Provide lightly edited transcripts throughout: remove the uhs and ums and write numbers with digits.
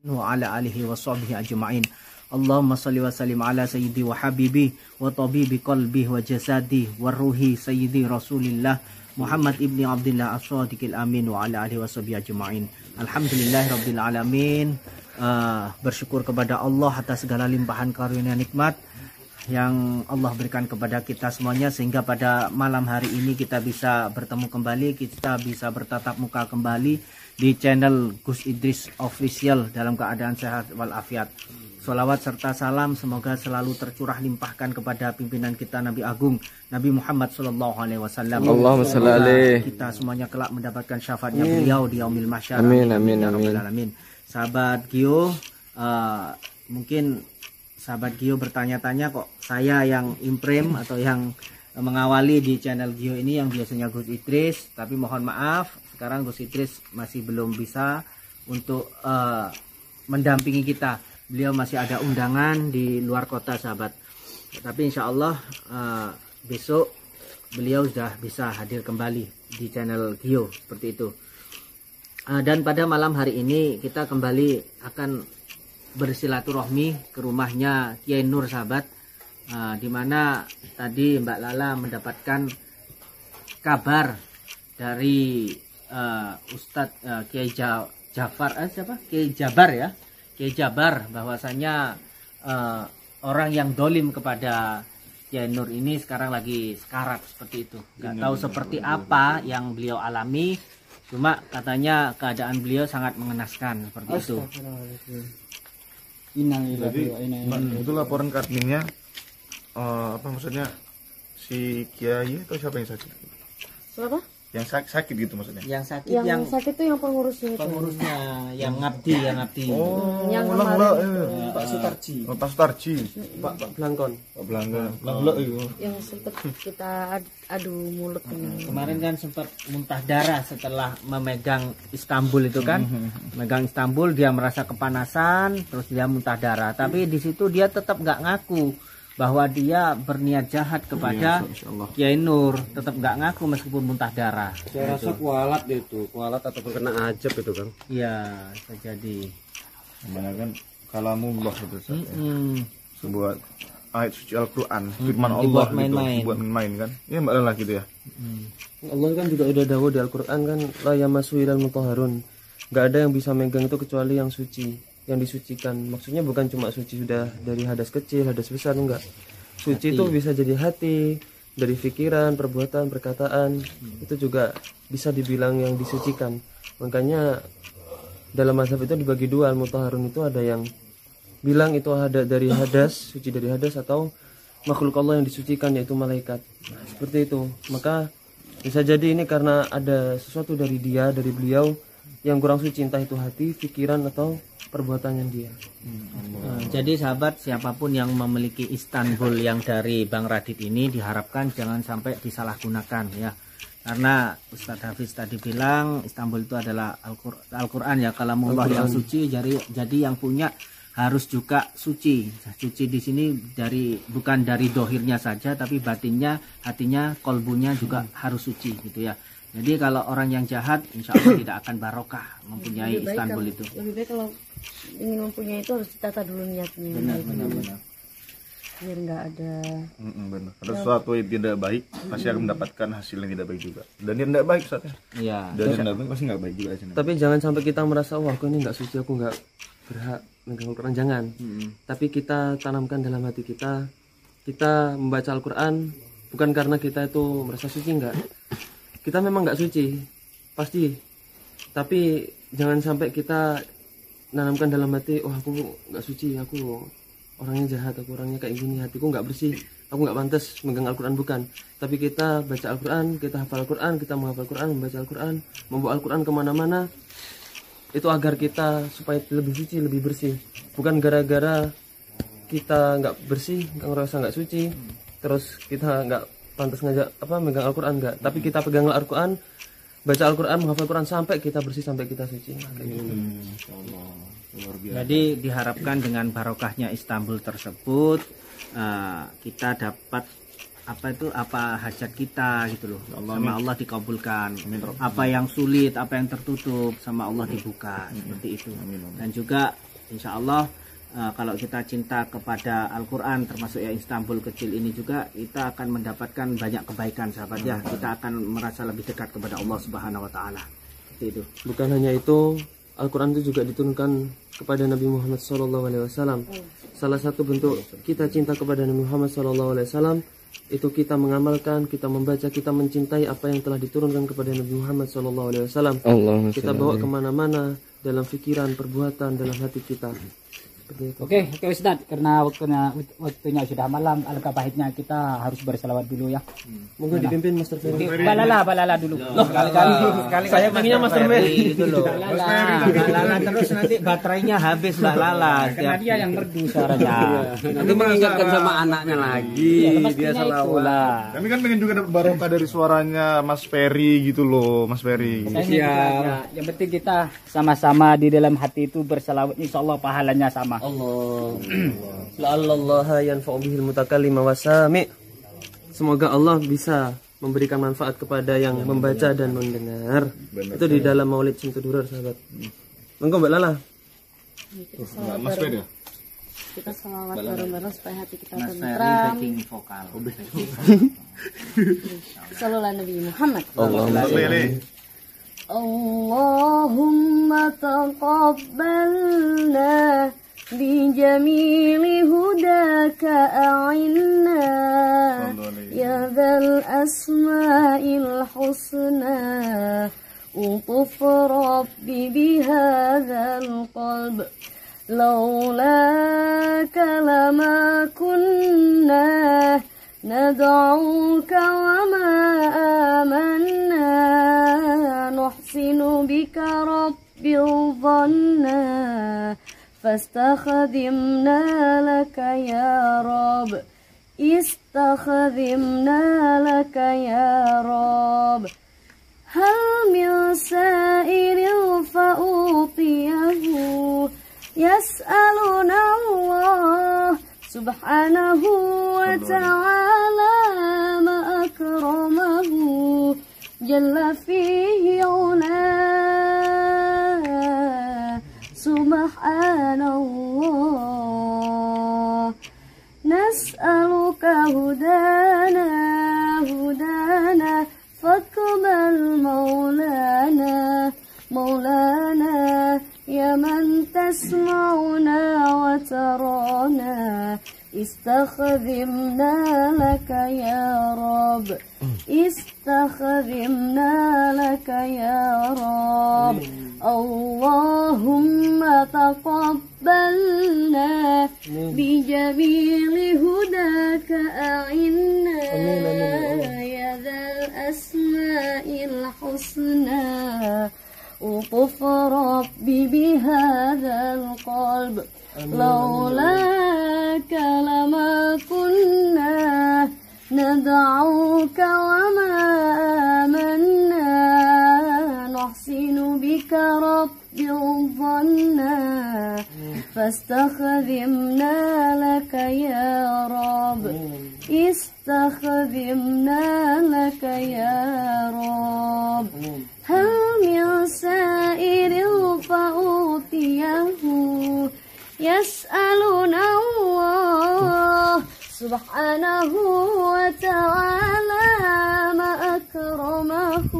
wa ala alihi wa sahbihi ajma'in. Allahumma salli wa sallim ala sayyidi wa habibi wa tabibi qalbi wa jasadi wa ruhi sayyidi Rasulillah Muhammad ibni Abdullah as-sadiqil amin wa ala alihi wa sahbihi ajma'in. Alhamdulillahirabbil alamin. Bersyukur kepada Allah atas segala limpahan karunia nikmat yang Allah berikan kepada kita semuanya, sehingga pada malam hari ini kita bisa bertemu kembali, kita bisa bertatap muka kembali di channel Gus Idris Official dalam keadaan sehat walafiat. Sholawat serta salam semoga selalu tercurah limpahkan kepada pimpinan kita Nabi Agung Nabi Muhammad SAW. Allahumma shalli alaihi. Kita semuanya kelak mendapatkan syafaatnya beliau di yaumil mahsyar. Amin amin amin. Amin. Sahabat Gio, mungkin sahabat Gio bertanya-tanya, kok saya yang imprem atau yang mengawali di channel Gio ini yang biasanya Gus Idris, tapi mohon maaf sekarang Gus Idris masih belum bisa untuk mendampingi kita. Beliau masih ada undangan di luar kota, sahabat. Tapi insya Allah besok beliau sudah bisa hadir kembali di channel Gio seperti itu. Dan pada malam hari ini kita kembali akan bersilaturahmi ke rumahnya Kiai Nur, sahabat, di mana tadi Mbak Lala mendapatkan kabar dari Ustadz Kiai Jafar, Kiai Jabar ya, Kiai Jabar, bahwasanya orang yang dolim kepada Kiai Nur ini sekarang lagi sekarat seperti itu. Nggak tahu seperti apa yang beliau alami, cuma katanya keadaan beliau sangat mengenaskan seperti itu. Jadi itu laporan ke adminnya, apa maksudnya, si Kiai atau siapa yang sakit? Siapa? Yang sakit gitu maksudnya? Yang sakit, yang sakit itu yang pengurusnya itu. Pengurusnya yang ngabdi, Oh, yang kemarin Pak Sutarji. Pak Sutarji. Pak Blangkon. Pak Belangga. yang sempat kita adu mulut ini. Kemarin kan sempat muntah darah setelah memegang Istanbul itu kan. Megang Istanbul, dia merasa kepanasan, terus dia muntah darah. Tapi di situ dia tetap nggak ngaku bahwa dia berniat jahat kepada Kiai Nur, tetap nggak ngaku meskipun muntah darah. Saya rasa kualat itu, kualat ataupun kena ajab itu, Kang. Iya, terjadi. Gimana kan kalamullah itu sebuah ayat suci Al-Qur'an, firman Allah Dibuat main-main. gitu, buat main kan. Iya Mbak Lala gitu ya. Allah kan juga udah dawuh di Al-Qur'an kan, la yamassu ilal mutahharun. Enggak ada yang bisa megang itu kecuali yang suci, yang disucikan. Maksudnya bukan cuma suci sudah dari hadas kecil, hadas besar, enggak. Suci itu bisa jadi hati, dari pikiran, perbuatan, perkataan. Itu juga bisa dibilang yang disucikan. Makanya dalam mazhab itu dibagi dua, al-mutahharun itu ada yang bilang itu ada dari hadas, suci dari hadas, atau makhluk Allah yang disucikan yaitu malaikat. Nah, seperti itu. Maka bisa jadi ini karena ada sesuatu dari dia, dari beliau yang kurang suci, entah itu hati, pikiran, atau perbuatannya dia. Jadi sahabat, siapapun yang memiliki Istanbul yang dari Bang Radit ini diharapkan jangan sampai disalahgunakan ya. Karena Ustadz Hafiz tadi bilang Istanbul itu adalah Al-Qur'an ya, kalamullah yang suci. Jadi yang punya harus juga suci. Suci di sini bukan dari dohirnya saja, tapi batinnya, hatinya, kolbunya juga harus suci gitu ya. Jadi kalau orang yang jahat, insya Allah tidak akan barokah mempunyai Istanbul itu. Lebih baik kalau ingin mempunyai itu harus ditata dulu niatnya. Benar. Biar nggak ada. Benar. Ada sesuatu yang tidak baik pasti akan mendapatkan hasil yang tidak baik juga. Dan yang tidak baik saatnya. Iya. Dan yang tidak baik pasti nggak baik juga. Tapi jangan sampai kita merasa, wah aku ini nggak suci, aku nggak berhak megang Al-Quran. Jangan. Tapi kita tanamkan dalam hati kita membaca Al-Quran bukan karena kita itu merasa suci, enggak. Kita memang nggak suci, pasti. Tapi jangan sampai kita nanamkan dalam hati, oh aku nggak suci, aku orangnya jahat, aku orangnya kayak gini, hatiku nggak bersih, aku nggak pantas megang Al-Quran. Bukan. Tapi kita baca Al-Quran, kita hafal Al-Quran, kita menghafal Al-Quran, membaca Al-Quran, membawa Al-Quran kemana-mana, itu agar kita supaya lebih suci, lebih bersih. Bukan gara-gara kita nggak bersih, nggak ngerasa nggak suci, terus kita nggak pantas megang Al-Quran, enggak. Tapi kita pegang Al-Quran, baca Al-Quran, menghafal Al-Quran sampai kita bersih, sampai kita suci. Jadi diharapkan dengan barokahnya Istanbul tersebut kita dapat apa hajat kita gitu loh, sama Allah dikabulkan. Apa yang sulit, apa yang tertutup sama Allah dibuka, seperti itu. Dan juga insya Allah kalau kita cinta kepada Al-Quran, termasuk ya Istanbul kecil ini juga, kita akan mendapatkan banyak kebaikan sahabat ya. Kita akan merasa lebih dekat kepada Allah Subhanahu Wa Taala. Itu. Bukan hanya itu, Al-Quran itu juga diturunkan kepada Nabi Muhammad SAW. Salah satu bentuk kita cinta kepada Nabi Muhammad SAW itu kita mengamalkan, kita membaca, kita mencintai apa yang telah diturunkan kepada Nabi Muhammad SAW. Kita bawa kemana-mana dalam pikiran, perbuatan, dalam hati kita. Oke Ustadz, karena waktunya sudah malam, alangkah baiknya kita harus berselawat dulu ya. Monggo dipimpin Master Ferry. Balala dulu. Sekali Saya pengennya Master Ferry itu loh. Lala terus nanti baterainya habis Mbak Lala. Karena dia yang merdu suaranya. Nanti mengingatkan sama anaknya lagi. Dia selawat. Kami kan pengen juga dapat barokah dari suaranya Mas Ferry gitu loh, Mas Ferry. Yang penting kita sama-sama di dalam hati itu berselawat, insya Allah pahalanya sama. Allah. La'allallaha yanfa'u bihil mutakallim wa sami'. Semoga Allah bisa memberikan manfaat kepada yang membaca dan mendengar. Itu di dalam Maulid Simtudurar sahabat. Monggo Mbak Lala. Mas Ferry. Kita salawat bareng-bareng supaya hati kita Mas Ferry tentram. backing vokal. Sallallahu Nabi Muhammad. Mas Ferry. Allahumma taqabbalna بجميل هداك أعنا يا ذا الأسماء الحسنى أطف ربي بهذا القلب لولاك لما كنا ندعوك وما آمنا نحسن بك رب الظنا فاستخدمنا لك يا رب استخدمنا لك يا رب هل من سائر فأعطيه يسألنا الله سبحانه وتعالى ما أكرمه جل فيه علاه سبحان الله نسألك هدانا فاقبل مولانا يا من تسمعنا وترانا استخدمنا لك يا رب استخدمنا لك يا رب اللهم تقبلنا بجميل هداك أعنا يا ذا الأسماء الحسنى أطف ربي بهذا القلب لولاك لما كنا ندعوك وما آمنا نحسن بك رب الظنا فاستخدمنا لك يا رب استخدمنا لك يا رب هل من سائر فأوتيه يسألنا الله سبحانه وتعالى ما أكرمه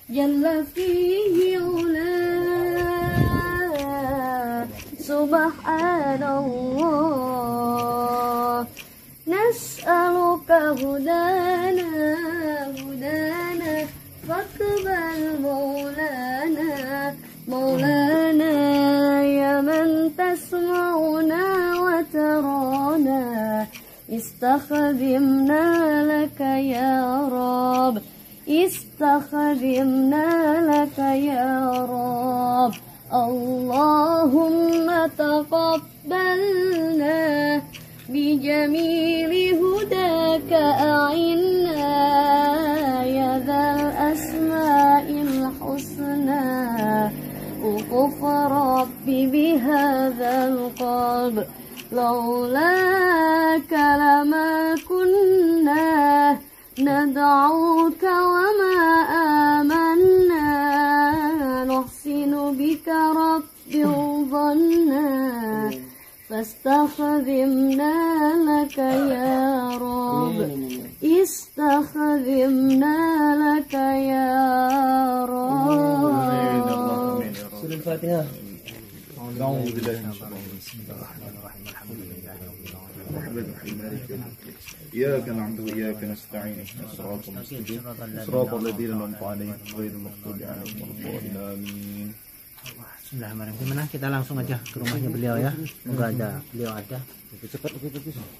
جل فيه علاه سبحان الله نسألك هدانا فاقبل مولانا يا من تسمعنا وترانا استخدمنا لك يا رب استخدمنا لك يا رب اللهم تقبلنا بجميل هداك أعنا يا ذا الأسماء الحسنى أطف ربي بهذا القلب لولاك لما كنا ندعوك وما آمنا نحسن بك رب الظنا فاستخدمنا لك يا رب استخدمنا لك يا رب. Surah Al-Fatihah. أعوذ بالله من الشيطان الرجيم. بسم الله الرحمن الرحيم الحمد لله رب العالمين مالك يوم الدين إياك نعبد وإياك نستعين اهدنا الصراط المستقيم صراط الذين أنعمت عليهم غير المغضوب عليهم ولا الضالين آمين. Bismillahirrahmanirrahim. Gimana kita langsung aja ke rumahnya beliau ya? Semoga ada beliau ada. Cepat.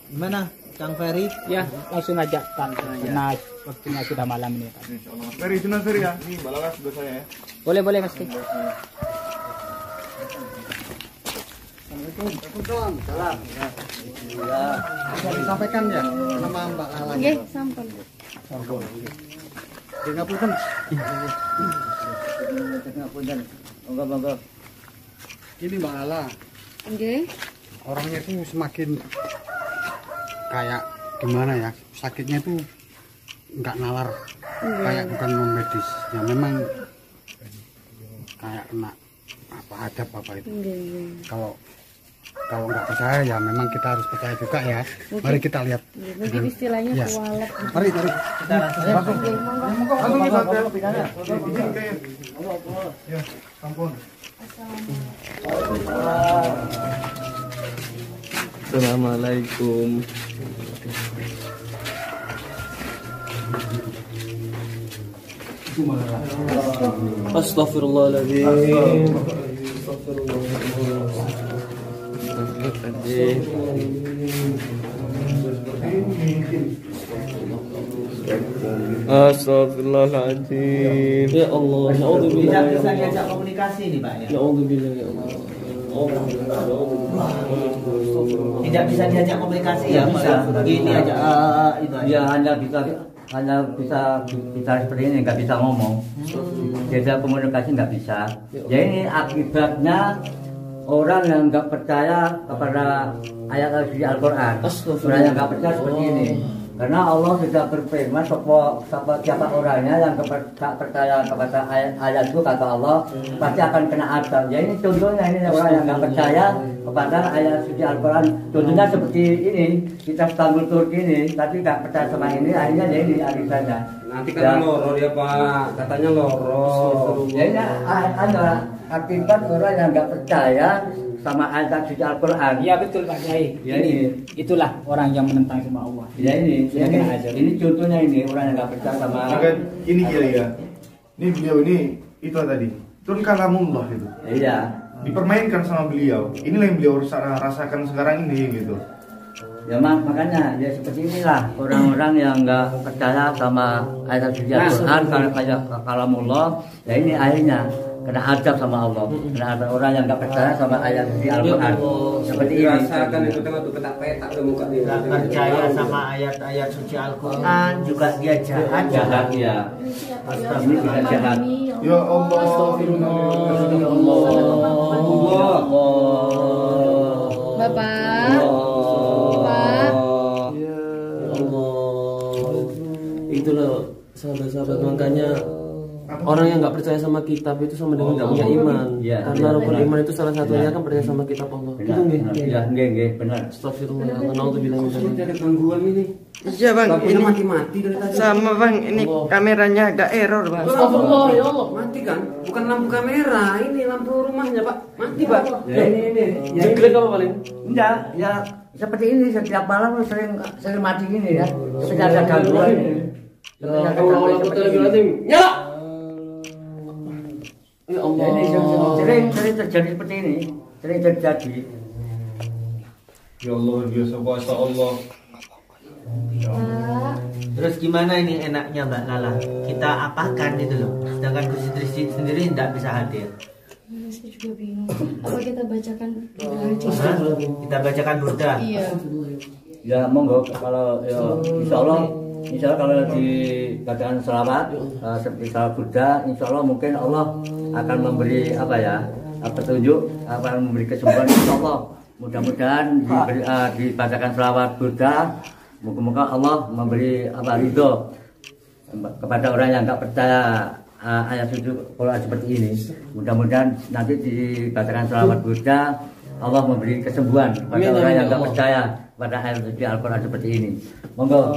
Gimana, Kang Ferry? Ya, langsung aja Kang. Karena waktunya sudah malam ini. Kang. Insyaallah. Mas Ferry, sunan Ferry ya. Ini balalas sudah saya ya. Boleh Mas Ki. Disampaikan ya nama Mbak Ala. Oke, sampai. Monggo. Ini Mbak Ala, Oke. orangnya itu semakin kayak gimana ya, sakitnya itu nggak nalar, kayak bukan non medis, ya memang kayak kena apa adab apa itu. Kalau nggak percaya ya memang kita harus percaya juga ya. Mari kita lihat. Mungkin istilahnya Ya. kualat. Mari. Kita langsung Oke, monggo. Langsung nih Pak. Izin kayak. Ya, ampun. Assalamualaikum. Astaghfirullahaladzim. Astagfirullahaladzim. Ya Allah, tidak bisa diajak komunikasi nih Pak ya. Ya Allah, ya Allah. Tidak bisa diajak komunikasi ya. Bisa. Begini aja itu aja. Ya hanya bisa seperti ini, nggak bisa ngomong. Jadi komunikasi nggak bisa. Ya ini akibatnya orang yang nggak percaya kepada ayat suci Al-Quran. Orang yang nggak percaya seperti ini. Karena Allah sudah berfirman siapa orangnya yang tak percaya kepada ayat itu kata Allah pasti akan kena azab. Ya ini contohnya ini orang yang nggak percaya kepada ayat suci Al-Quran. Contohnya seperti ini, kita Istanbul Turki ini, tapi nggak percaya sama ini, akhirnya ya ini akibatnya. Nanti kan loro dia Pak, katanya loro. Ya ini ada akibat orang yang nggak percaya sama ayat suci Al-Quran. Iya betul Pak Kiai. Ya ini. Itulah orang yang menentang sama Allah. Ya ini contohnya ini orang yang nggak percaya sama. Kan ini ya. Ini beliau ini itu tadi. Itu kan kalamullah itu. Iya. Dipermainkan sama beliau. Inilah yang beliau rasakan sekarang ini gitu. Ya makanya ya seperti inilah orang-orang yang nggak percaya sama ayat suci Al-Quran kayak kalamullah. Ya ini akhirnya kena azab sama Allah. Kena azab orang yang nggak percaya sama ayat suci Al-Quran. Seperti ini. Rasakan itu tengah tuh petak-petak udah muka dia. Nggak percaya sama ayat-ayat suci Al-Quran juga dia jahat. Jahat ya. Ini bisa jahat. Ya Allah. Bapak. Pak. Ya Allah. Itulah sahabat-sahabat, makanya orang yang nggak percaya sama kitab itu sama dengan nggak punya iman. Ya, Karena ya, rukun benar. iman itu salah satunya kan percaya sama kitab Allah. Gitu nggih. Ya nggih benar. Astagfirullah. Naudzubillah min dzalik. Ada gangguan ini. Iya bang, Lampunya ini mati-mati dari tadi. sama bang, ini kameranya agak error bang. Astagfirullah ya Allah, mati kan? Bukan lampu kamera, ini lampu rumahnya Pak. Mati Pak. Ya ini. Ya Jeglek apa paling? enggak, ya seperti ini setiap malam sering mati gini ya. Seperti ada gangguan ini. Seperti ada gangguan seperti ini. Nyala. Ya Ya, Allah. ini sering terjadi seperti ini, sering terjadi. Ya Allah, biasa puasa Allah. Terus gimana ini enaknya Mbak Lala? Kita apakan itu loh. Sedangkan Gus Idris sendiri tidak bisa hadir. Saya juga bingung. Apa kita bacakan aja? Hah? Kita bacakan burda. Iya. Ya monggo kalau ya, insya Allah kalau dibacakan selawat seperti salawat Buddha, insya Allah mungkin Allah akan memberi apa ya petunjuk, akan memberi kesembuhan insya Allah. Mudah-mudahan dibacakan selawat Buddha, moga-moga Allah memberi apa ridho kepada orang yang nggak percaya ayat suci Quran seperti ini. Mudah-mudahan nanti dibacakan selawat Buddha, Allah memberi kesembuhan kepada orang yang nggak percaya pada ayat suci Al-Quran seperti ini. Monggo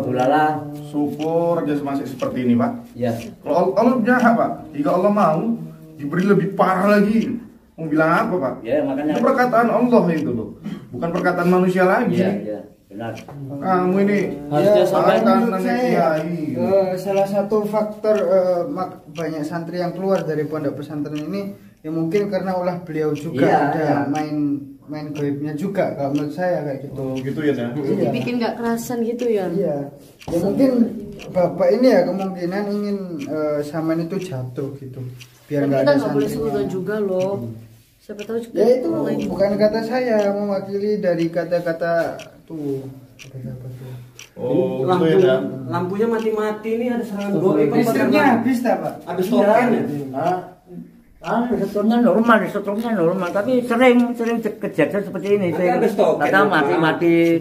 Bu Lala. Syukur aja masih seperti ini, Pak. Ya. Kalau Allah punya hak, Pak. Jika Allah mau diberi lebih parah lagi, mau bilang apa, Pak? Ya, makanya itu perkataan Allah itu loh, bukan perkataan manusia lagi. Iya, benar. Kamu ini harusnya sampai salah satu faktor banyak santri yang keluar dari pondok pesantren ini ya mungkin karena ulah beliau juga ada main goibnya juga kalau menurut saya kayak gitu. Gitu ya, Nah. Jadi bikin nggak kerasan gitu ya. Iya. Ya mungkin Bapak ini ya kemungkinan ingin saman itu jatuh gitu. Biar Tapi nggak kita ada nggak boleh santrinya. suudon juga loh. Siapa tahu juga. Ya itu bukan kata saya, mewakili dari kata-kata tuh. Oh, gitu ya, Dan. Lampunya mati-mati nih, ada serangan goib. Listriknya habis tak, Pak? Habis token ya? Setrumnya normal, tapi sering kejadian seperti ini. Kadang mati-mati.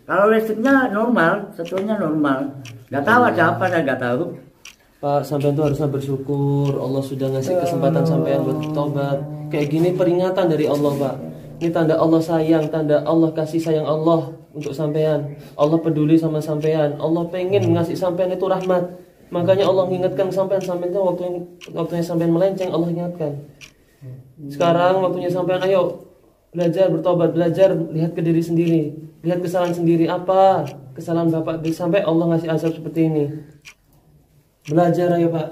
Kalau listriknya normal, setrumnya normal. Nggak tahu ada apa, saya nggak tahu. Pak, sampean tuh harusnya bersyukur Allah sudah ngasih kesempatan sampean buat tobat. Kayak gini peringatan dari Allah, Pak. Ini tanda Allah sayang, tanda Allah kasih sayang Allah untuk sampean. Allah peduli sama sampean. Allah pengen ngasih sampean itu rahmat. Makanya Allah mengingatkan sampean itu waktunya sampean melenceng, Allah ingatkan. Sekarang waktunya sampean, ayo belajar bertobat, belajar lihat ke diri sendiri, lihat kesalahan sendiri apa kesalahan Bapak sampai Allah ngasih azab seperti ini. Belajar ayo, Pak.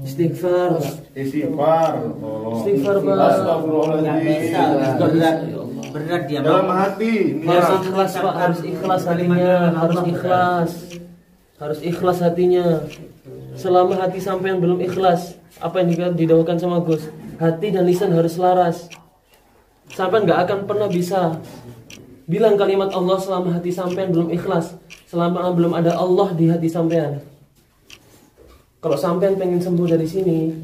Istighfar, Pak. Istighfar, Pak. Astagfirullahaladzim. Berat dia, Dalam hati. Harus ikhlas, Pak. Harus ikhlas hatinya. Harus ikhlas hatinya. Selama hati sampean belum ikhlas, apa yang didahulukan sama Gus, hati dan lisan harus selaras. Sampean nggak akan pernah bisa bilang kalimat Allah selama hati sampean belum ikhlas, selama belum ada Allah di hati sampean. Kalau sampean pengen sembuh dari sini,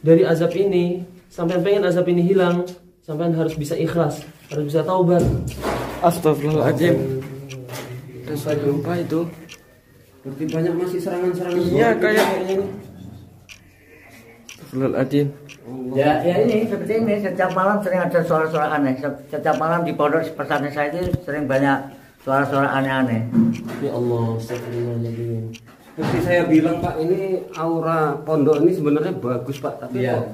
dari azab ini, sampean pengen azab ini hilang, sampean harus bisa ikhlas, harus bisa taubat. Astagfirullahaladzim. Saya lupa itu. Berarti banyak masih serangan-serangan. Iya kayak Astagfirullahaladzim. Ya ini seperti ini, setiap malam sering ada suara-suara aneh. Setiap malam di pondok pesantren saya itu sering banyak suara-suara aneh-aneh. Ya Allah, astagfirullahaladzim. Seperti saya bilang, Pak, ini aura pondok ini sebenarnya bagus, Pak, tapi kok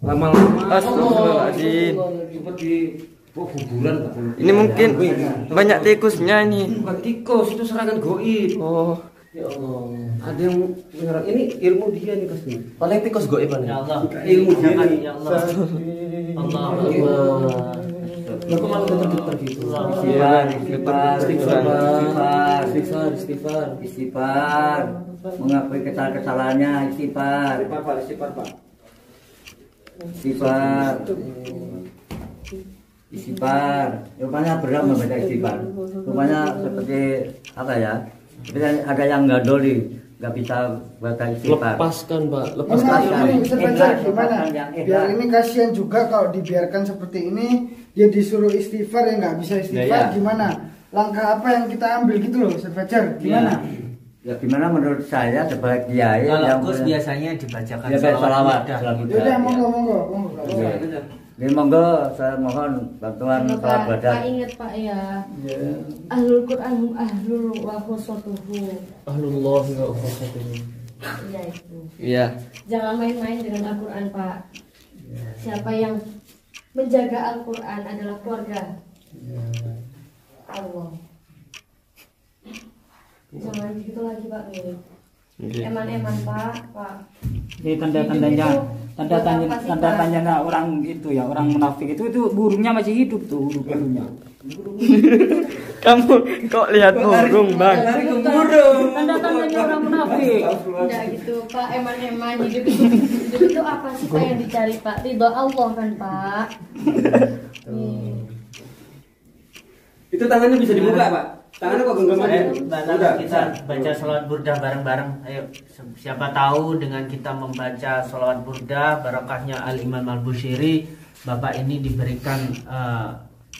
lama-lama Astagfirullahaladzim. seperti kuburan, Pak. Ini mungkin banyak tikusnya ini. Bukan tikus, itu serangan goib. Oh, Ya Allah. Ada yang menyerang, ini ilmu dia nih pasti. Paling tikus goib nih. Ya Allah. Ilmu dia nih. Ya Allah. Allah. Lah kok malah getar-getar gitu. Istighfar. Mengakui kesalahannya, istighfar. Istighfar. Rupanya berat membaca istighfar. Rupanya seperti apa ya? Seperti ada yang nggak doli, nggak bisa baca istighfar. Lepaskan, Pak. Sebentar gimana? Biar ini kasihan juga kalau dibiarkan seperti ini, dia disuruh istighfar ya nggak bisa istighfar, gimana? Langkah apa yang kita ambil gitu loh, Ustaz Fajar? Gimana? Ya gimana menurut saya sebagai kiai Kalau Gus biasanya dibacakan salawat. Udah monggo. Ini monggo saya mohon bantuan salat Pak badan. ingat Pak ya. Ahlul Quran ahlul wa khusutuhu. Ahlullah wa khusutuhu. Iya itu. iya. Jangan main-main dengan Al-Quran, Pak. Siapa yang menjaga Al-Quran adalah keluarga Allah. Jangan gitu lagi, Pak. Eman-eman, Pak. Jadi tanda-tandanya orang itu ya, orang munafik itu burungnya masih hidup tuh, burungnya. Kamu kok lihat burung, Bang? Tanda-tandanya orang munafik. Enggak gitu, Pak. Eman-eman hidup itu apa sih Pak yang dicari, Pak? Ridho Allah kan, Pak. Itu tangannya bisa dibuka, Pak. Tangannya kok genggaman ya? Udah, kita baca sholawat burdah bareng-bareng. Ayo, siapa tahu dengan kita membaca sholawat burdah, barokahnya Al-Imam Al-Bushiri, Bapak ini diberikan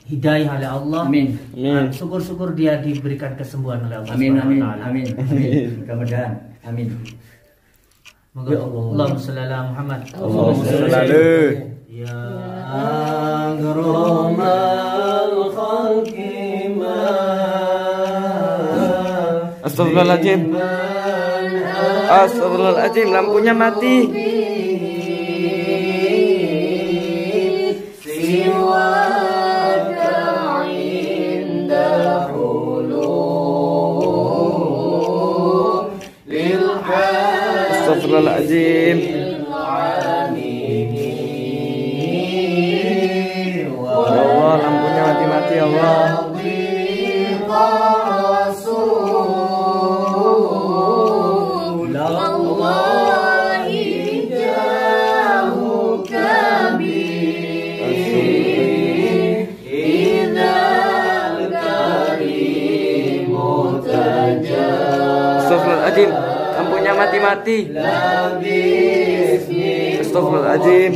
hidayah oleh Allah. Amin. Syukur-syukur dia diberikan kesembuhan oleh Allah. Amin. Mudah-mudahan. Amin. Moga Allahumma shalli ala Muhammad. Allahumma shalli. Ya akramal khalqi ma Astagfirullahaladzim. Astagfirullahaladzim, lampunya mati. Astagfirullahaladzim. Ya Allah, lampunya mati-mati ya Allah. Astagfirullahaladzim, lampunya mati-mati. Astagfirullahaladzim.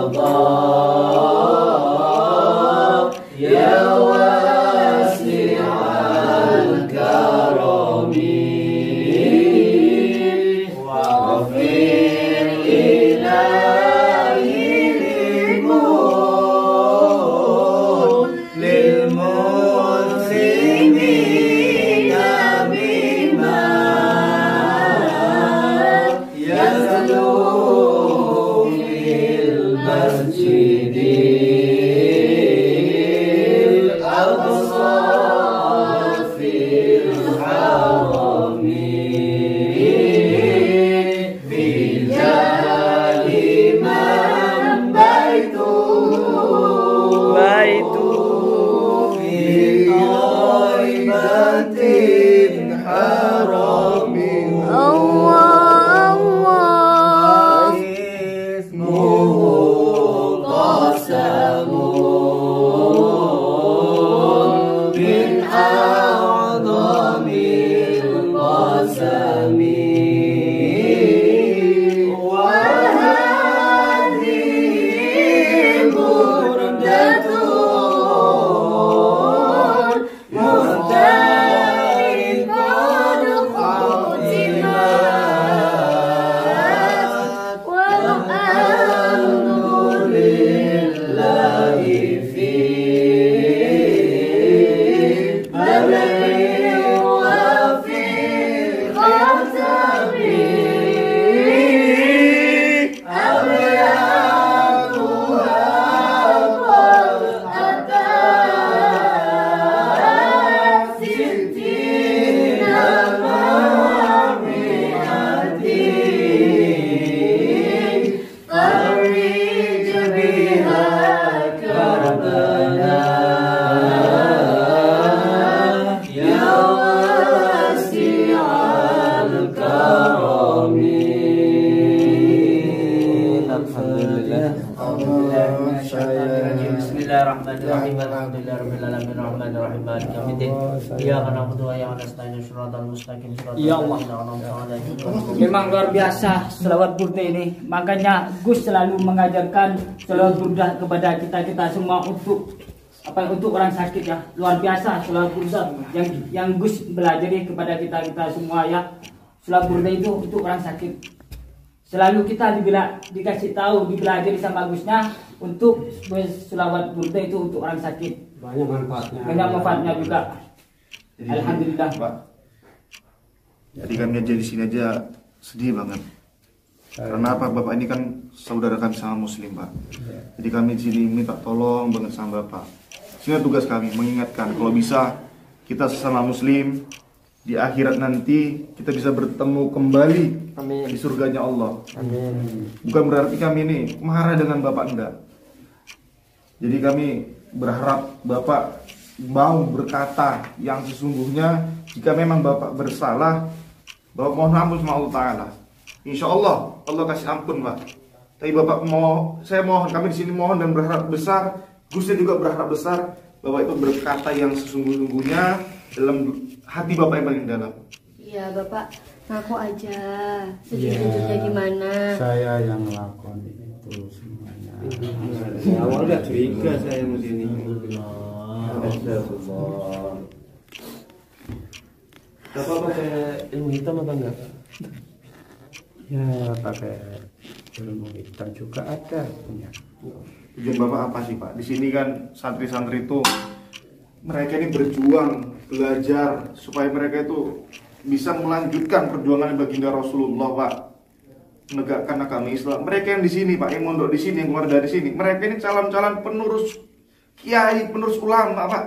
Allah ya wasi'al karami waghfir ilahi lil muslimina bima yazlu fil masjidil aqsa fil harami fil jali man baitu fi ghaibatin haramin ismuhu qasamun min a'zamil qasami wa hadhihi burdatun muhtariqat khutimat wal amrulillahi fi badri wa fi khatami abyatuha qad atat sittina ma'mi'atin farij biha karbana ya wasi'al karami. Bismillahirrahmanirrahim. Alhamdulillahirabbil alamin arrahmanirrahim maliki yaumiddin. Iyyaka na'budu wa iyyaka nasta'in shiratal mustaqim shiratal Ya Allah. ladzina an'amta 'alaihim. Memang luar biasa selawat burda ini. Makanya Gus selalu mengajarkan selawat burda kepada kita semua untuk untuk orang sakit ya. Luar biasa selawat burda yang Gus belajari kepada kita semua ya. Selawat burda itu untuk orang sakit. Selalu kita dikasih tahu, dipelajari sama Gusnya untuk selawat burda itu untuk orang sakit. Banyak manfaatnya. Banyak manfaatnya juga. Jadi, Alhamdulillah. Pak. Jadi kami aja di sini aja sedih banget. Karena apa? Bapak ini kan saudara kami sama Muslim, Pak. Jadi kami di sini minta tolong banget sama Bapak. Sehingga tugas kami mengingatkan kalau bisa kita sesama Muslim di akhirat nanti kita bisa bertemu kembali di surganya Allah. Bukan berarti kami ini marah dengan Bapak, enggak. Jadi kami berharap Bapak mau berkata yang sesungguhnya. Jika memang Bapak bersalah, Bapak mohon ampun sama Allah Ta'ala. Insya Allah Allah kasih ampun, Pak. Tapi Bapak saya mohon, kami di sini mohon dan berharap besar, Gusnya juga berharap besar, Bapak itu berkata yang sesungguh-sungguhnya dalam hati Bapak yang paling dalam. Iya Bapak, ngaku aja sejujurnya gimana. Saya yang ngelakuin itu semuanya. Awal udah curiga saya di sini. Bapak pakai ilmu hitam apa enggak? Ya pakai ilmu hitam juga ada punya. Tujuan Bapak apa sih, Pak? Di sini kan santri-santri itu mereka ini berjuang, belajar supaya mereka itu bisa melanjutkan perjuangan baginda Rasulullah, Pak. Menegakkan agama Islam. Mereka yang di sini, Pak, yang mondok di sini, yang keluar dari sini, mereka ini calon-calon penerus kiai, penerus ulama, Pak.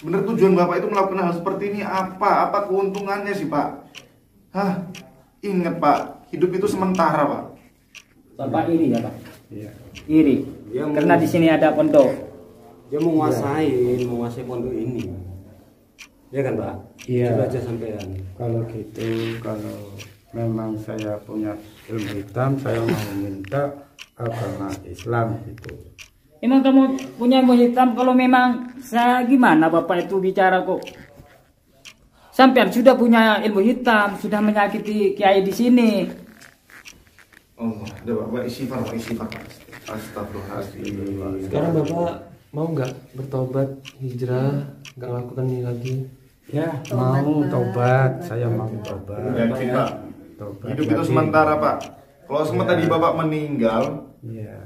Sebenarnya tujuan Bapak itu melakukan hal seperti ini apa? Apa keuntungannya sih, Pak? Hah? Ingat, Pak, hidup itu sementara, Pak. Bapak iri ya, Pak? Iya. Iri. Ya, Karena di sini ada pondok. Dia menguasai pondok ini. Ya kan, Pak? Iya. Coba aja sampean. Kalau gitu, kalau memang saya punya ilmu hitam, saya mau minta agama Islam gitu. Emang kamu punya ilmu hitam? Kalau memang saya gimana Bapak itu bicara kok? Sampean sudah punya ilmu hitam, sudah menyakiti kiai di sini. Allah, ada Bapak istighfar, Pak, istighfar, Pak. Astagfirullahaladzim. Sekarang Bapak mau nggak bertobat, hijrah, nggak melakukan ini lagi? Ya, mau tobat, saya mau tobat. Yakin Pak? Tobat. Hidup itu sementara Pak. Kalau sementara tadi Bapak meninggal, Iya.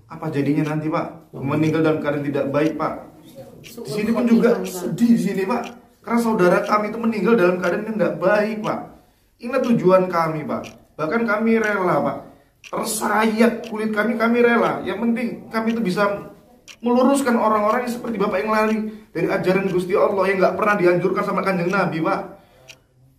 apa jadinya nanti Pak? Meninggal dalam keadaan tidak baik Pak. Di sini pun juga sedih di sini Pak. Karena saudara kami itu meninggal dalam keadaan yang nggak baik Pak. Inilah tujuan kami Pak. Bahkan kami rela Pak. Tersayat kulit kami rela. Yang penting kami itu bisa meluruskan orang-orang yang seperti Bapak yang lari dari ajaran Gusti Allah yang nggak pernah dianjurkan sama Kanjeng Nabi Pak.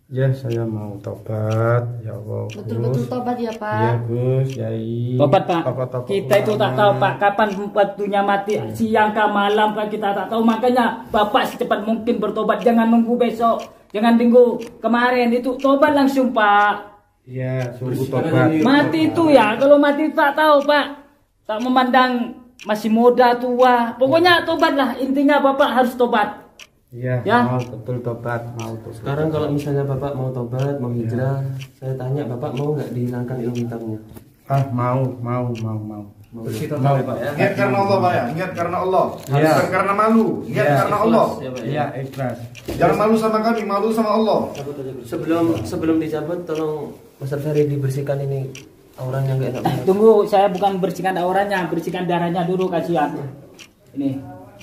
Ya, saya mau tobat, ya Allah. Betul-betul tobat ya Pak. Iya Gus, Yai. Tobat Pak. Kita itu tak tahu Pak kapan waktunya mati, siang ke malam Pak, kita tak tahu. Makanya Bapak secepat mungkin bertobat, jangan nunggu besok, jangan tunggu kemarin, itu tobat langsung Pak. Iya, sungguh tobat. Mati itu ya, kalau mati tak tahu Pak, tak memandang masih muda tua, pokoknya tobatlah, intinya Bapak harus tobat. Iya, ya. mau betul tobat, mau tobat. Sekarang kalau misalnya Bapak mau tobat, mau hijrah, saya tanya Bapak mau nggak dihilangkan ilmu hitamnya? Ah, mau. Bersih total ya Pak ya. Niat karena Allah Pak ya, niat karena Allah. Iya. Bukan karena malu, niat karena Allah. Iya, ikhlas. Jangan malu sama kami, malu sama Allah. Sebelum dicabut, tolong Mas Ferry dibersihkan ini auranya nggak enak. Tunggu, saya bukan bersihkan auranya, bersihkan darahnya dulu, kasihan.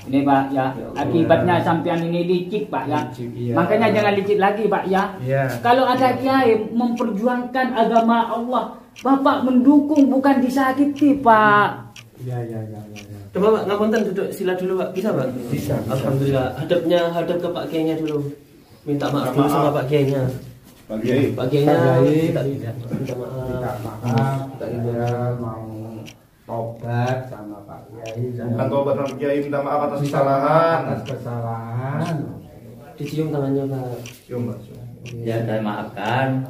Ini Pak ya, akibatnya sampean ini licik Pak ya. Iya. Makanya jangan licik lagi Pak ya. Iya. Kalau ada kiai memperjuangkan agama Allah, Bapak mendukung bukan disakiti Pak. Iya. Coba Pak, ngapunten duduk sila dulu Pak, bisa Pak? Bisa. Alhamdulillah, hadap ke Pak Kiainya dulu. Minta maaf dulu sama Pak Kiainya. Pak Kiai. Pak Kiainya minta maaf. Saya mau tobat sama Pak Kiai. Bukan tobat sama Kiai, minta maaf atas kesalahan. Dicium tangannya Pak. Cium Pak. Ya, saya maafkan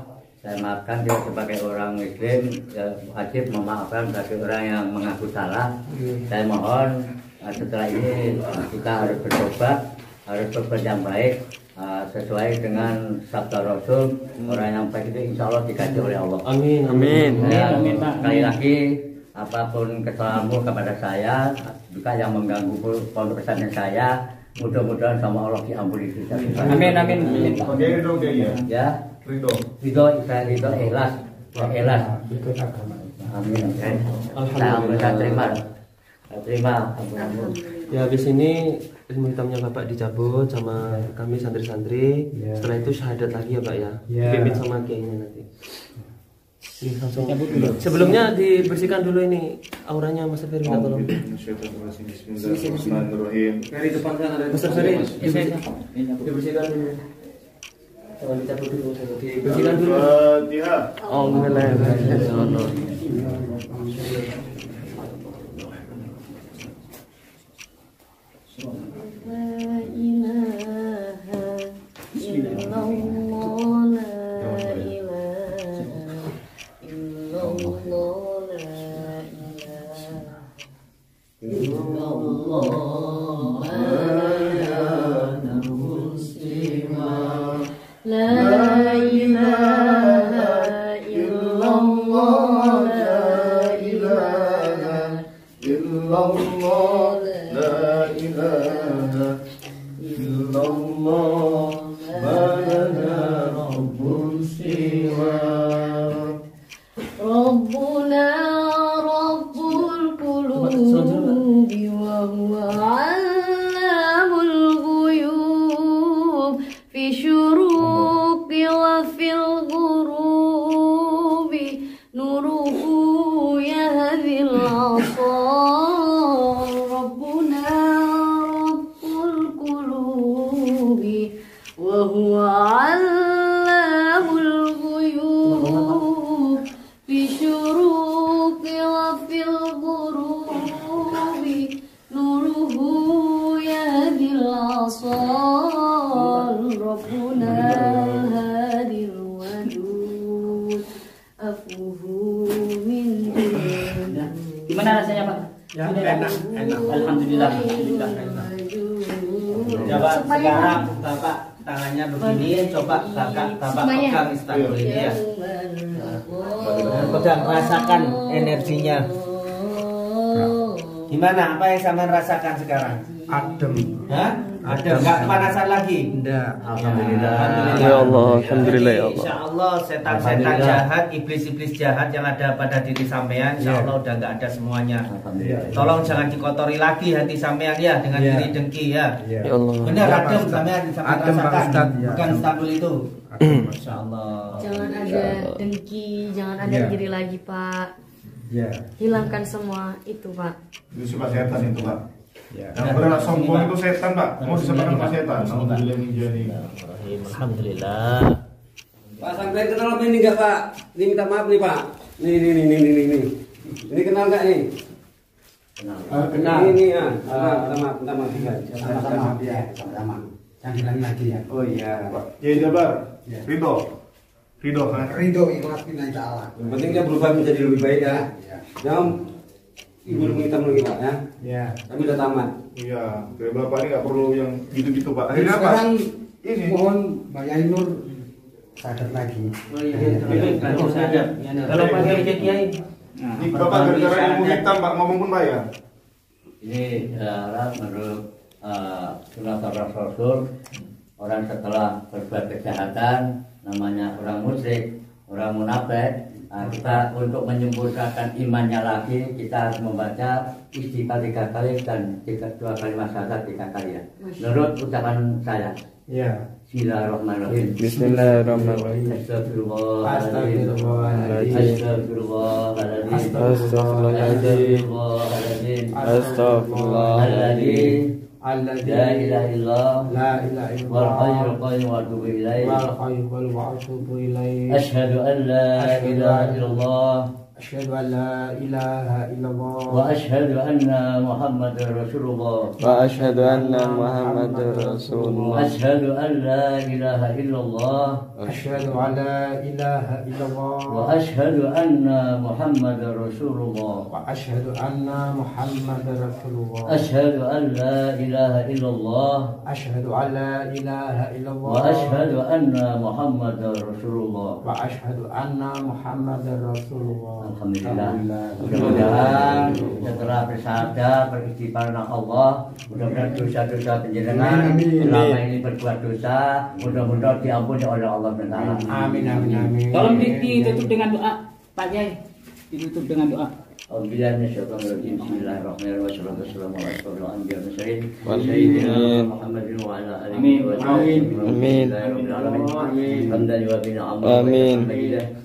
dia sebagai orang Muslim, ya, wajib memaafkan bagi orang yang mengaku salah. Saya mohon setelah ini kita harus bertobat, harus berbuat yang baik sesuai dengan sabda Rasul. Orang yang baik itu insya Allah dikaji oleh Allah. Amin. Ya, sekali lagi apapun kesalahanmu kepada saya, juga yang mengganggu pondok pesantren saya, mudah-mudahan sama Allah diampuni kita. Amin. Pak Kiai ridho Kiai ya. Ya. Ridho. Saya ikhlas. Amin. Alhamdulillah, terima. Ya habis ini ilmu hitamnya Bapak dicabut sama kami santri-santri. Setelah itu syahadat lagi ya Pak ya. Dipimpin sama kiainya nanti. Ini langsung. Sebelumnya dibersihkan dulu ini auranya Mas Ferry, tolong. Bismillahirrahmanirrahim. Dari depan sana ada Mas Ferry. Dibersihkan dulu. Jangan dicabut dulu, dibersihkan dulu. Fatihah. Alhamdulillah. Gimana rasanya Pak? Ya, enak. Alhamdulillah. Coba sekarang Bapak tangannya begini, coba Bapak pegang istighfar ini ya. Pegang, rasakan energinya. Gimana? Apa yang sampean rasakan sekarang? Adem. Hah? Ada nggak kepanasan lagi? Enggak. Alhamdulillah. Ya Allah, alhamdulillah ya Allah. Insya Allah setan-setan jahat, iblis-iblis jahat yang ada pada diri sampean, insya Allah udah nggak ada semuanya. Tolong jangan dikotori lagi hati sampean ya dengan iri dengki ya. Ya Allah. Benar adem sampean Adem, Pak rasakan, Ustaz. bukan Istanbul itu. Insya Allah. Jangan ada dengki, jangan ada iri lagi Pak. Ya. Hilangkan semua itu Pak. Itu sifat setan itu, Pak. Ya. Yang berat sombong itu setan, Pak. Mau disebutkan Pak setan. Alhamdulillah menjadi. Alhamdulillah. Pak sampai kenal apa ini enggak Pak? Ini minta maaf nih Pak. Nih. Ini kenal enggak nih? Kenal. Ini ya. Minta maaf. Sama-sama ya, sama-sama. Jangan hilang lagi ya. Oh iya. Pak Kiai Jabar. Ridho kan? Ridho ikhlas billahi ta'ala. Yang penting dia berubah menjadi lebih baik ya. Jangan ibu hitam lagi Pak ya. Ya. Kami udah tamat. Iya, kayak Bapak ini nggak perlu yang gitu-gitu, Pak. Akhirnya apa? Sekarang Ini. mohon Mbak Yai Nur sadar lagi. Oh iya, kalau sadar. Kalau pakai Kiai. Ini Bapak gara-gara ilmu hitam, Pak, ngomong pun bayar. Ini menurut sunnah Rasul, orang setelah berbuat kejahatan namanya orang musyrik, orang munafik. Kita untuk menyempurnakan imannya lagi, kita harus membaca istighfar 3 kali dan 2 kalimat syahadat 3 kali ya. Menurut ucapan saya. Ya. Bismillahirrahmanirrahim. Bismillahirrahmanirrahim. Astagfirullahaladzim. Astagfirullahaladzim. Astagfirullahaladzim. Astagfirullahaladzim. La ilaha illallah. La ilaha illallah. Wal hayyul qayyum wa atubu ilaih. Wal hayyul wa atubu ilaih. Asyhadu an la ilaha illallah. Asyhadu an la ilaha illallah. Wa asyhadu anna Muhammadar Rasulullah. Wa asyhadu anna Muhammadar Rasulullah. Asyhadu an la ilaha illallah. Asyhadu an la ilaha illallah. Wa asyhadu anna Muhammadar Rasulullah. Wa asyhadu anna Muhammadar Rasulullah. Asyhadu an la ilaha illallah. Asyhadu an la ilaha illallah. Wa asyhadu anna Muhammadar Rasulullah. Wa asyhadu anna Muhammadar Rasulullah. Alhamdulillah. Mudah-mudahan setelah bersabda beristighfar kepada Allah, mudah-mudahan dosa-dosa penjenengan selama ini berbuat dosa, mudah-mudahan diampuni oleh Allah Taala. Amin. Tolong ditutup dengan doa, Pak Kiai. Ditutup dengan doa. Alhamdulillah minasyaitonirrajim. Bismillahirrahmanirrahim. Wassalamu ala anbiya wa mursalin. Amin. Muhammadin wa ala alihi wa Amin. Amin. Hamdan wa bina Amin.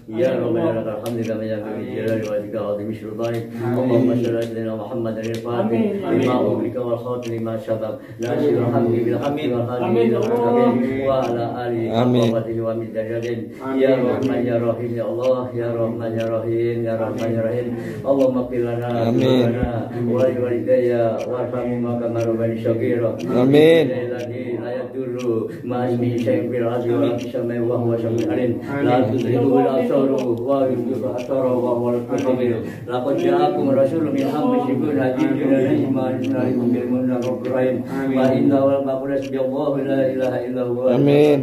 Ya Rabbana lakal hamdu kama yanbaghi li jalali wajhika wa 'azimi sultanik. Allahumma shalli ala sayyidina Muhammadin al-Fatih lima ughliqa wal khatim lima sabaq. Nasirul hamdi bil hamdi wal hadi wa ala alihi wa sahbihi wa min darajin. Ya Rahman ya Rahim ya Allah, ya Rahman ya Rahim, ya Rahman ya Rahim. Allahumma qil lana wa walidayya warhamhuma kama rabbayani shaghira. Amin. La yadurru ma ismihi syai'un fil ardi wa fis samai wa huwa samiul alim. La tudrikuhu al-absaru wa yudriku al-absara wa huwa al-qadir. Laqad ja'akum rasulun min anfusikum azizun 'alaikum bil mu'minina rabbur rahim. Wa inna wal maqras bi Allah la ilaha illa huwa. Amin.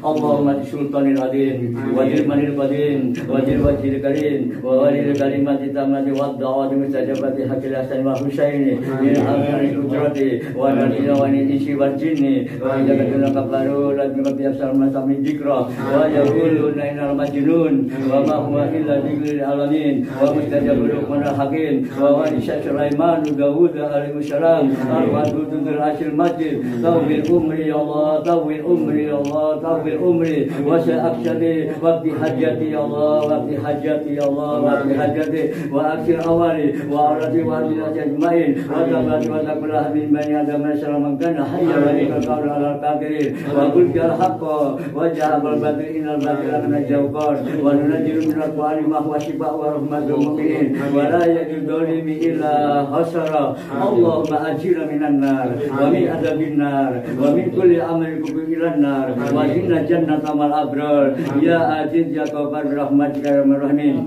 Allahumma bi sultanil azim wa bil manil qadim wa bil wajhil karim wa walil kalimati tamati wa da'wati mustajabati hakil hasan wa husaini min al-khari kudrati wa nadina wa nisi wal jinni wa jagatul kafaru la bi asal masami dzikra wa yaquluna innal majnun wa ma huwa illa dzikrul alamin wa mustajabul mana hakim wa warisha Sulaiman Dawud alaihi salam al-wadud al-ashil majid tawil umri ya Allah tawil umri ya Allah tawil umri wa sa'akshadi wa bi hajati ya Allah wa bi hajati ya Allah wa bi hajati wa akhir awali wa arati wa bila ajmain wa tabati wa takulah min bani adam salam kana hayya wa qawl ala al-kafirin wa qul jal haqqa wa jahal batil innal batila kana jawqan wa nunajjiru min al-qur'ani ma huwa shifaa wa rahmatul mu'minin wa la yajid dhalimi illa hasara. Allahumma ajirna minan nar wa min adabin nar wa min kulli amalin kubilan nar wa inna jannata mal abrar. Ya aziz ya ghafar birahmatika ya arhamar rahimin.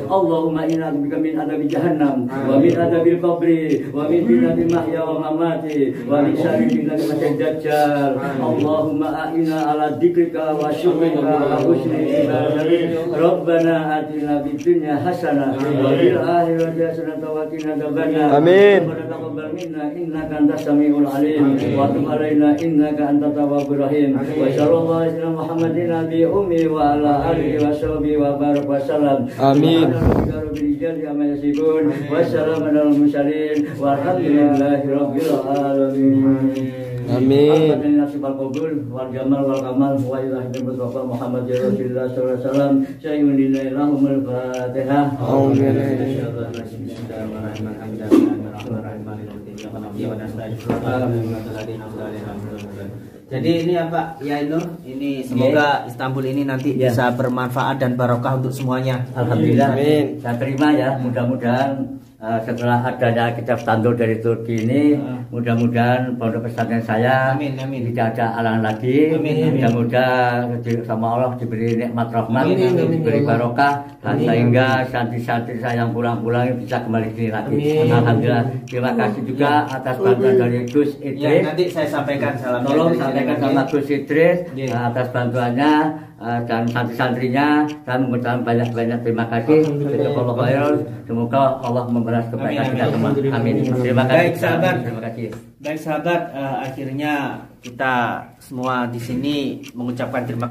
Allahumma inna bika min adabi jahannam wa min adabil qabri wa min fitnatil mahya wa mamati wa min syarri fitnatil masiihid dajjal. Allahumma a'inna ala dzikrika wa syukrika wa husni ibadatik. Rabbana atina fid dunya hasanah wa fil akhirati hasanah wa qina adzabannar. Amin. Taqabbal minna innaka antas samiul alim wa tub alaina innaka antat tawwabur rahim. Wa sallallahu alaihi wa Muhammadin nabi ummi wa ala alihi wa sahbihi wa barik wa sallam. Amin. Wassalamu alal mursalin walhamdulillahi rabbil alamin. Amin. Nasibal qabul wal jamal wal kamal wa ilahi Mustafa Muhammad Rasulullah sallallahu alaihi wasallam. Sayyidina lahumul Fatihah. Jadi ini apa ya Nur, ini semoga Istanbul ini nanti bisa bermanfaat dan barokah untuk semuanya. Alhamdulillah. Amin. Saya terima ya, mudah-mudahan setelah adanya kitab standar dari Turki ini, mudah-mudahan pondok pesantren saya tidak ada halangan lagi. Mudah-mudahan sama Allah diberi nikmat rahmat, diberi barokah, dan sehingga santri-santri saya yang pulang-pulang bisa kembali sini lagi. Alhamdulillah. Terima kasih juga atas bantuan dari Gus Idris. Ya, nanti saya sampaikan salam. Tolong sampaikan sama Gus Idris atas bantuannya dan santri-santrinya. Saya mengucapkan banyak-banyak terima kasih. Semoga Allah membalas kebaikan kita semua. Amin. Terima kasih. Baik sahabat. Terima kasih. Baik sahabat, akhirnya kita semua di sini mengucapkan terima kasih.